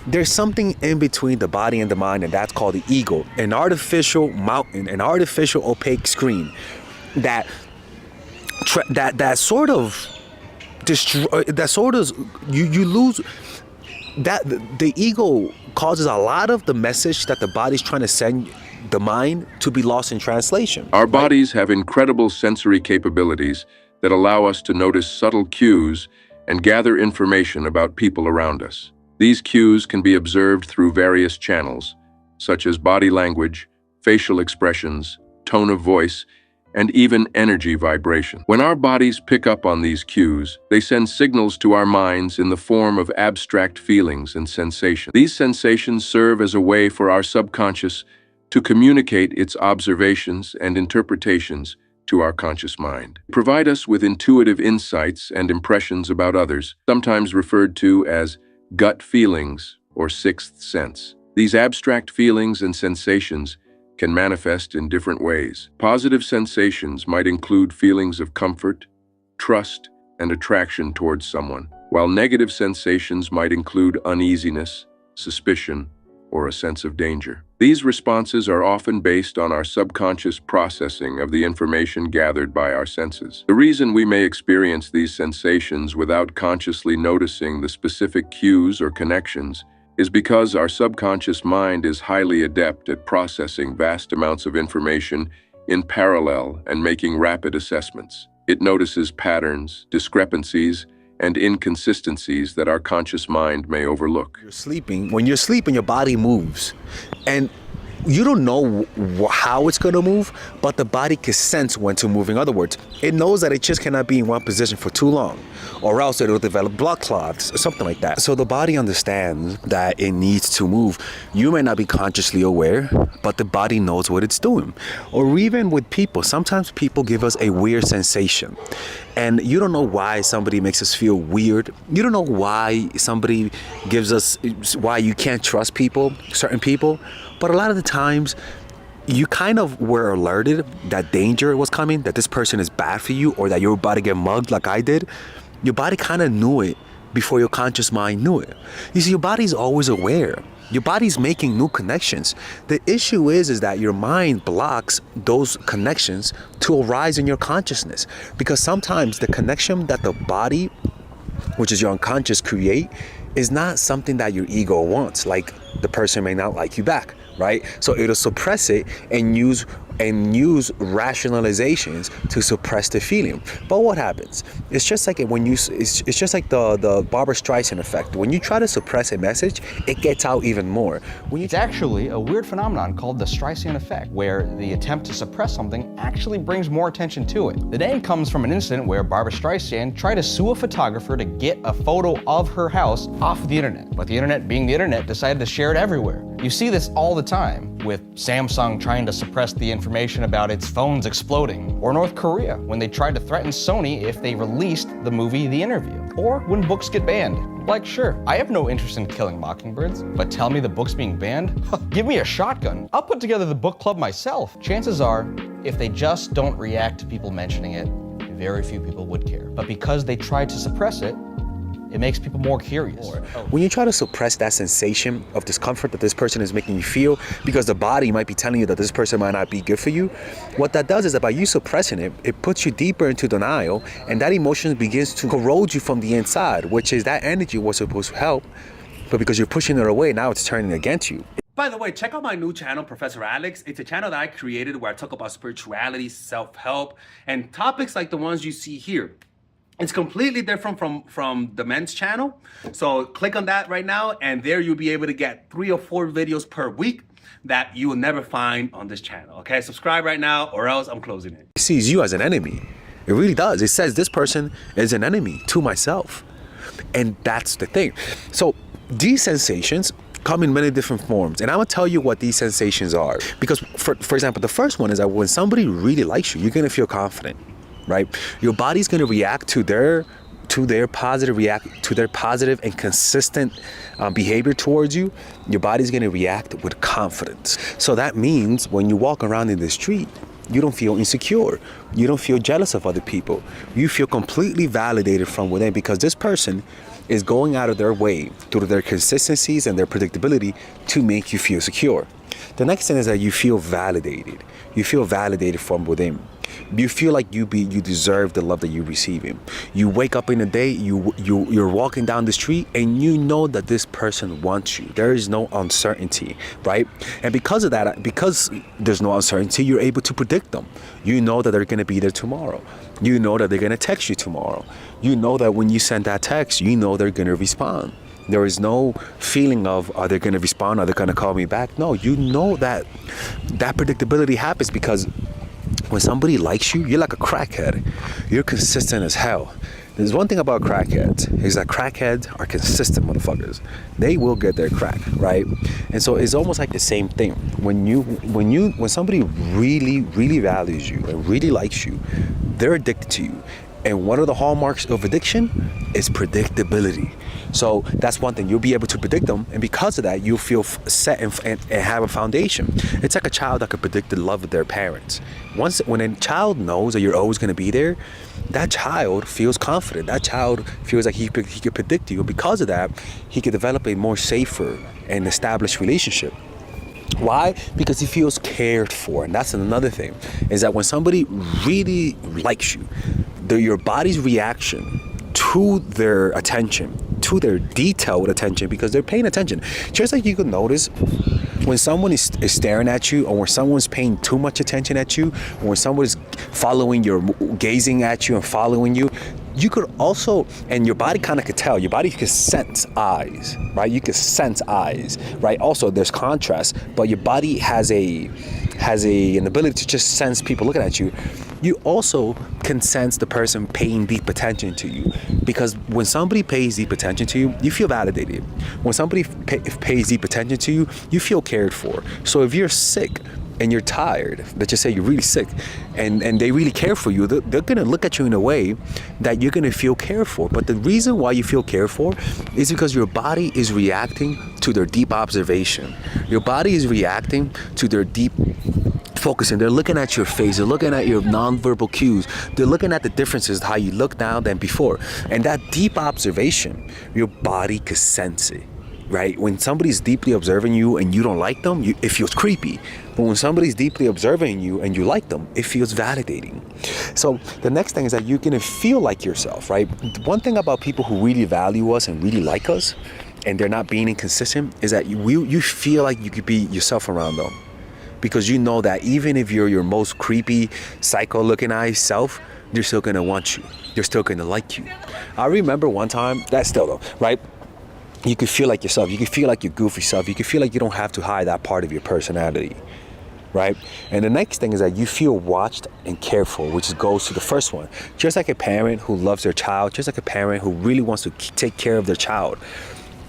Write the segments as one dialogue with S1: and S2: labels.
S1: there's something in between the body and the mind, and that's called the ego, an artificial mountain, an artificial opaque screen that sort of destroy, that sort of you lose that. The ego causes a lot of the message that the body's trying to send the mind to be lost in translation.
S2: Our bodies have incredible sensory capabilities that allow us to notice subtle cues and gather information about people around us. These cues can be observed through various channels, such as body language, facial expressions, tone of voice, and even energy vibration. When our bodies pick up on these cues, they send signals to our minds in the form of abstract feelings and sensations. These sensations serve as a way for our subconscious to communicate its observations and interpretations to our conscious mind. They provide us with intuitive insights and impressions about others, sometimes referred to as gut feelings or sixth sense. These abstract feelings and sensations can manifest in different ways. Positive sensations might include feelings of comfort, trust, and attraction towards someone, while negative sensations might include uneasiness, suspicion, or a sense of danger. These responses are often based on our subconscious processing of the information gathered by our senses. The reason we may experience these sensations without consciously noticing the specific cues or connections is because our subconscious mind is highly adept at processing vast amounts of information in parallel and making rapid assessments. It notices patterns, discrepancies, and inconsistencies that our conscious mind may overlook.
S1: When you're sleeping, your body moves. And you don't know how it's going to move, but the body can sense when to move. In other words, it knows that it just cannot be in one position for too long, or else it'll develop blood clots or something like that. So the body understands that it needs to move. You may not be consciously aware, but the body knows what it's doing. Or even with people, sometimes people give us a weird sensation. And you don't know why somebody makes us feel weird. You don't know why somebody gives us, why you can't trust people, certain people. But a lot of the times, you kind of were alerted that danger was coming, that this person is bad for you, or that you're about to get mugged like I did. Your body kind of knew it before your conscious mind knew it. You see, your body's always aware. Your body's making new connections. The issue is that your mind blocks those connections to arise in your consciousness. Because sometimes the connection that the body, which is your unconscious, create is not something that your ego wants. Like, the person may not like you back, right? So it'll suppress it and use rationalizations to suppress the feeling. But what happens? It's just like it's just like the Barbra Streisand effect. When you try to suppress a message, it gets out even more.
S3: It's actually a weird phenomenon called the Streisand effect, where the attempt to suppress something actually brings more attention to it. The name comes from an incident where Barbra Streisand tried to sue a photographer to get a photo of her house off the internet. But the internet, being the internet, decided to share it everywhere. You see this all the time, with Samsung trying to suppress the information about its phones exploding, or North Korea when they tried to threaten Sony if they released the movie The Interview, or when books get banned. Like, sure, I have no interest in killing mockingbirds, but tell me the book's being banned? Give me a shotgun. I'll put together the book club myself. Chances are, if they just don't react to people mentioning it, very few people would care. But because they tried to suppress it, it makes people more curious.
S1: When you try to suppress that sensation of discomfort that this person is making you feel, because the body might be telling you that this person might not be good for you, what that does is that by you suppressing it, it puts you deeper into denial, and that emotion begins to corrode you from the inside, which is that energy was supposed to help, but because you're pushing it away, now it's turning against you.
S4: By the way, check out my new channel, Professor Alex. It's a channel that I created where I talk about spirituality, self-help, and topics like the ones you see here. It's completely different from the men's channel. So click on that right now, and there you'll be able to get 3 or 4 videos per week that you will never find on this channel. Okay, subscribe right now or else I'm closing it.
S1: It sees you as an enemy. It really does. It says this person is an enemy to myself. And that's the thing. So these sensations come in many different forms, and I'm gonna tell you what these sensations are. Because for example, the first one is that when somebody really likes you, you're gonna feel confident. Right? Your body's going to react to their positive and consistent behavior towards you. Your body's going to react with confidence. So that means when you walk around in the street, you don't feel insecure. You don't feel jealous of other people. You feel completely validated from within, because this person is going out of their way through their consistencies and their predictability to make you feel secure. The next thing is that you feel validated. You feel validated from within. You feel like you deserve the love that you're receiving. You wake up in the day, you're walking down the street, and you know that this person wants you. There is no uncertainty, right? And because of that, because there's no uncertainty, you're able to predict them. You know that they're going to be there tomorrow. You know that they're going to text you tomorrow. You know that when you send that text, you know they're going to respond. There is no feeling of, are they going to respond? Are they going to call me back? No, you know that predictability happens because when somebody likes you, you're like a crackhead. You're consistent as hell. There's one thing about crackheads is that crackheads are consistent motherfuckers. They will get their crack, right? And so it's almost like the same thing. When somebody really, really values you and really likes you, they're addicted to you. And one of the hallmarks of addiction is predictability. So that's one thing. You'll be able to predict them, and because of that, you'll feel set and have a foundation. It's like a child that could predict the love of their parents. When a child knows that you're always going to be there, that child feels confident. That child feels like he could predict you, and because of that, he could develop a more safer and established relationship. Why? Because he feels cared for. And that's another thing, is that when somebody really likes you, your body's reaction to their attention, to their detailed attention, because they're paying attention. Just like you can notice when someone is staring at you, or when someone's paying too much attention at you, or when someone's gazing at you and following you, you could also, and your body kind of could tell, your body could sense eyes, right? You could sense eyes, right? Also, there's contrast, but your body has an ability to just sense people looking at you. You also can sense the person paying deep attention to you, because when somebody pays deep attention to you, you feel validated. When somebody pays deep attention to you, you feel cared for. So if you're sick and you're tired, let's just say you're really sick, and they really care for you, they're gonna look at you in a way that you're gonna feel cared for. But the reason why you feel cared for is because your body is reacting to their deep observation. Your body is reacting to their deep focusing. They're looking at your face. They're looking at your nonverbal cues. They're looking at the differences, how you look now than before. And that deep observation, your body can sense it, right? When somebody's deeply observing you and you don't like them, it feels creepy. But when somebody's deeply observing you and you like them, it feels validating. So the next thing is that you're gonna feel like yourself, right? One thing about people who really value us and really like us, and they're not being inconsistent, is that you feel like you could be yourself around them. Because you know that even if you're your most creepy, psycho-looking eyes self, they're still gonna want you. They're still gonna like you. I remember one time, that's still though, right? You could feel like yourself. You could feel like your goofy self. You could feel like you don't have to hide that part of your personality, right? And the next thing is that you feel watched and cared for, which goes to the first one. Just like a parent who loves their child, just like a parent who really wants to take care of their child.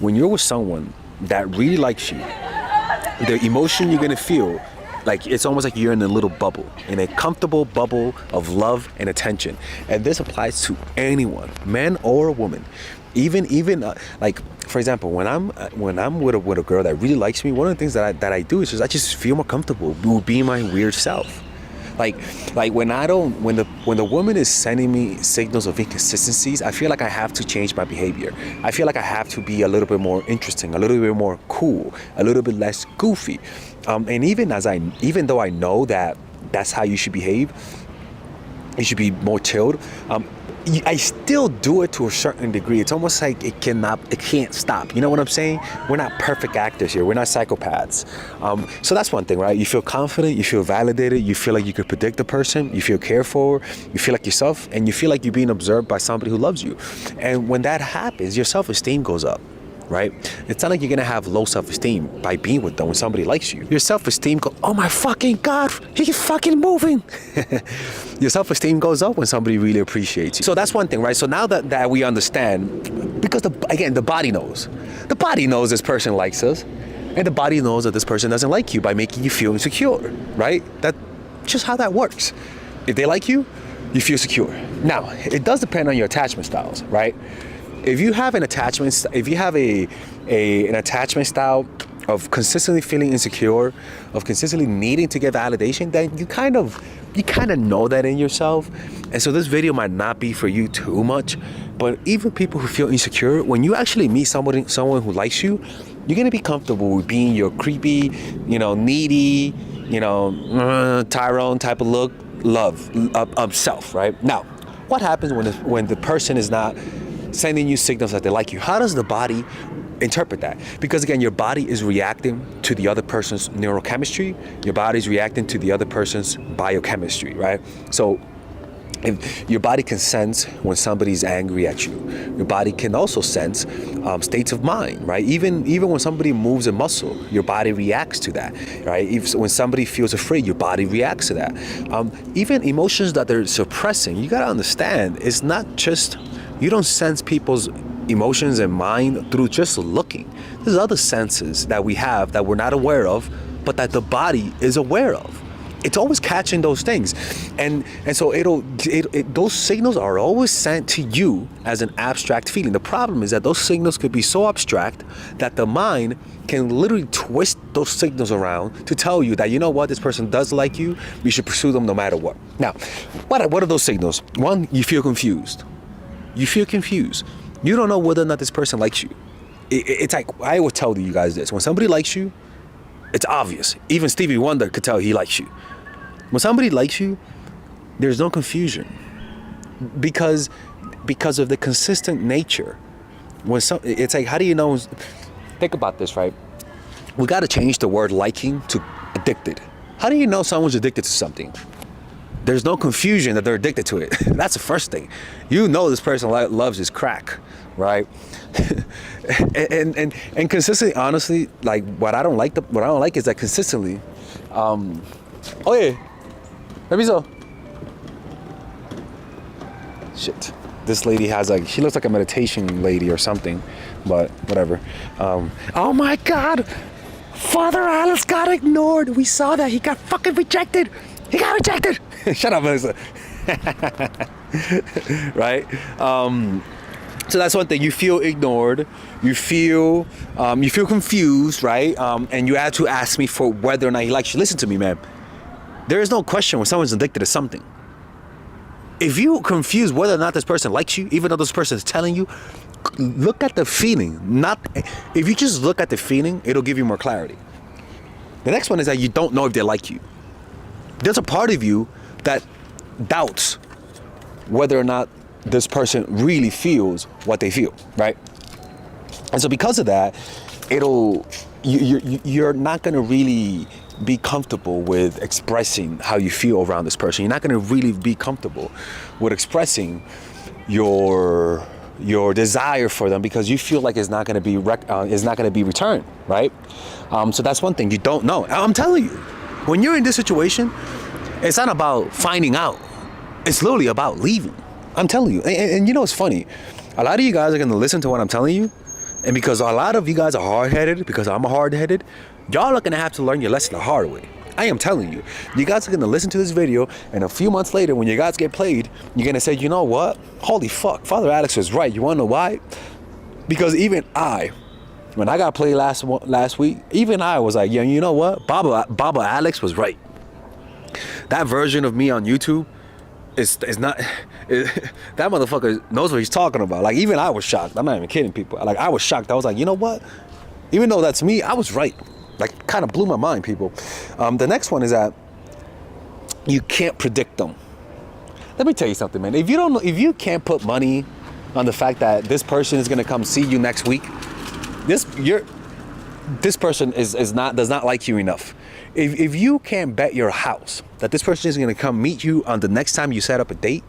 S1: When you're with someone that really likes you, the emotion you're gonna feel, like it's almost like you're in a little bubble, in a comfortable bubble of love and attention. And this applies to anyone, man or woman. Even like, for example, when I'm with a girl that really likes me, one of the things that I do is I just feel more comfortable being my weird self. Like when the woman is sending me signals of inconsistencies, I feel like I have to change my behavior. I feel like I have to be a little bit more interesting, a little bit more cool, a little bit less goofy. And even though I know that that's how you should behave, you should be more chilled. I still do it to a certain degree. It's almost like it can't stop. You know what I'm saying? We're not perfect actors here. We're not psychopaths. So that's one thing, right? You feel confident, you feel validated, you feel like you could predict a person, you feel cared for, you feel like yourself, and you feel like you're being observed by somebody who loves you. And when that happens, your self-esteem goes up. Right? It's not like you're gonna have low self-esteem by being with them when somebody likes you. Your self-esteem goes, oh my fucking God, he's fucking moving. Your self-esteem goes up when somebody really appreciates you. So that's one thing, right? So now that we understand, because the body knows. The body knows this person likes us, and the body knows that this person doesn't like you by making you feel insecure, right? That's just how that works. If they like you, you feel secure. Now, it does depend on your attachment styles, right? If you have an attachment style of consistently feeling insecure, of consistently needing to get validation, then you kind of know that in yourself. And so this video might not be for you too much, But even people who feel insecure, when you actually meet someone who likes you, you're gonna be comfortable with being your creepy, needy, Tyrone type of look, self, right? Now, what happens when the person is not sending you signals that they like you? How does the body interpret that? Because again, your body is reacting to the other person's neurochemistry. Your body is reacting to the other person's biochemistry, right? So if your body can sense when somebody's angry at you. Your body can also sense states of mind, right? Even when somebody moves a muscle, your body reacts to that, right? When somebody feels afraid, your body reacts to that. Even emotions that they're suppressing, you gotta understand, it's not just, you don't sense people's emotions and mind through just looking. There's other senses that we have that we're not aware of, but that the body is aware of. It's always catching those things, and so those signals are always sent to you as an abstract feeling. The problem is that those signals could be so abstract that the mind can literally twist those signals around to tell you that, you know what, this person does like you, you should pursue them no matter what. Now, what are those signals? One, you feel confused. You feel confused. You don't know whether or not this person likes you. It's like, I would tell you guys this: when somebody likes you, it's obvious. Even Stevie Wonder could tell he likes you. When somebody likes you, there's no confusion because of the consistent nature. It's like, how do you know? Think about this, right? We got to change the word liking to addicted. How do you know someone's addicted to something? There's no confusion that they're addicted to it. That's the first thing. You know this person loves his crack, right? and consistently, honestly, like what I don't like is that consistently. Oh yeah, let me so. Shit, this lady has she looks like a meditation lady or something, but whatever. Oh my God, Father Alex got ignored. We saw that he got fucking rejected. He got rejected. Shut up, Melissa. Right? So that's one thing. You feel ignored. You feel confused, right? And you had to ask me for whether or not he likes you. Listen to me, man. There is no question when someone's addicted to something. If you confuse whether or not this person likes you, even though this person is telling you, look at the feeling. If you just look at the feeling, it'll give you more clarity. The next one is that you don't know if they like you. There's a part of you that doubts whether or not this person really feels what they feel, right? And so because of that, you're not going to really be comfortable with expressing how you feel around this person. You're not going to really be comfortable with expressing your desire for them because you feel like it's not going to be returned, right? So that's one thing. You don't know. I'm telling you, when you're in this situation, it's not about finding out. It's literally about leaving. I'm telling you. And you know what's funny? A lot of you guys are going to listen to what I'm telling you. And because a lot of you guys are hard-headed, because I'm hard-headed, y'all are going to have to learn your lesson the hard way. I am telling you. You guys are going to listen to this video, and a few months later, when you guys get played, you're going to say, you know what? Holy fuck, Father Alex was right. You want to know why? Because even when I got played last week, even I was like, yeah, you know what? Baba Alex was right. That version of me on YouTube is not. That motherfucker knows what he's talking about. Like, even I was shocked. I'm not even kidding people. Like, I was shocked. I was like, you know what? Even though that's me, I was right. Like, kind of blew my mind, people. The next one is that you can't predict them. Let me tell you something, man. If you can't put money on the fact that this person is gonna come see you next week, this person does not like you enough. If you can't bet your house that this person is gonna come meet you on the next time you set up a date,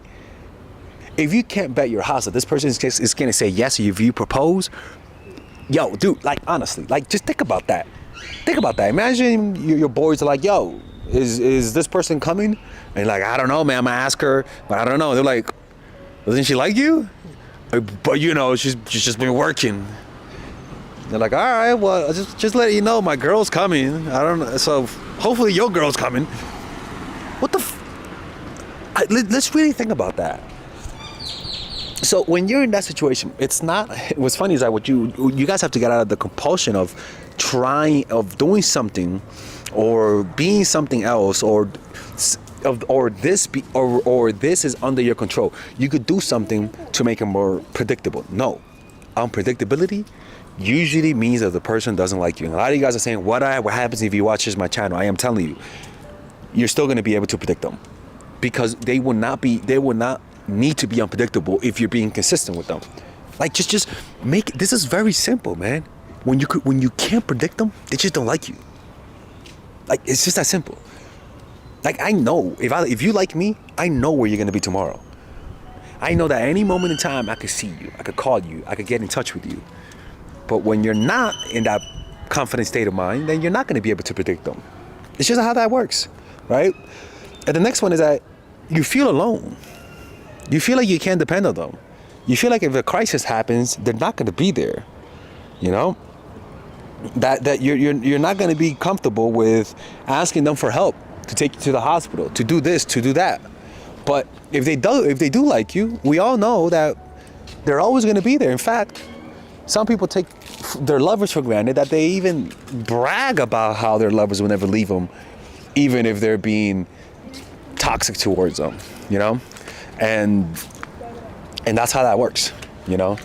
S1: if you can't bet your house that this person is gonna say yes if you propose, yo, dude, like, honestly, like, just think about that. Think about that. Imagine your boys are like, yo, is this person coming? And like, I don't know, man. I'm gonna ask her, but I don't know. They're like, doesn't she like you? But you know, she's just been working. They're like, all right, well, just let you know, my girl's coming. I don't know. So hopefully your girl's coming. What the? Let's really think about that. So when you're in that situation, it's not. What's funny is that what you guys have to get out of the compulsion of doing something, or being something else, or or this be or this is under your control. You could do something to make it more predictable. No, unpredictability usually means that the person doesn't like you. And a lot of you guys are saying, what happens if you watch my channel? I am telling you, you're still going to be able to predict them, because they will not need to be unpredictable if you're being consistent with them. Like just make it. This is very simple, man. When you can't predict them, they just don't like you. Like, it's just that simple. Like, I know if you like me, I know where you're gonna be tomorrow. I know that at any moment in time I could see you, I could call you, I could get in touch with you. But when you're not in that confident state of mind, then you're not gonna be able to predict them. It's just how that works, right? And the next one is that you feel alone. You feel like you can't depend on them. You feel like if a crisis happens, they're not gonna be there. You know? That you're not gonna be comfortable with asking them for help, to take you to the hospital, to do this, to do that. But if they do like you, we all know that they're always gonna be there. In fact, some people take their lovers for granted, that they even brag about how their lovers will never leave them, even if they're being toxic towards them, you know? And that's how that works, you know?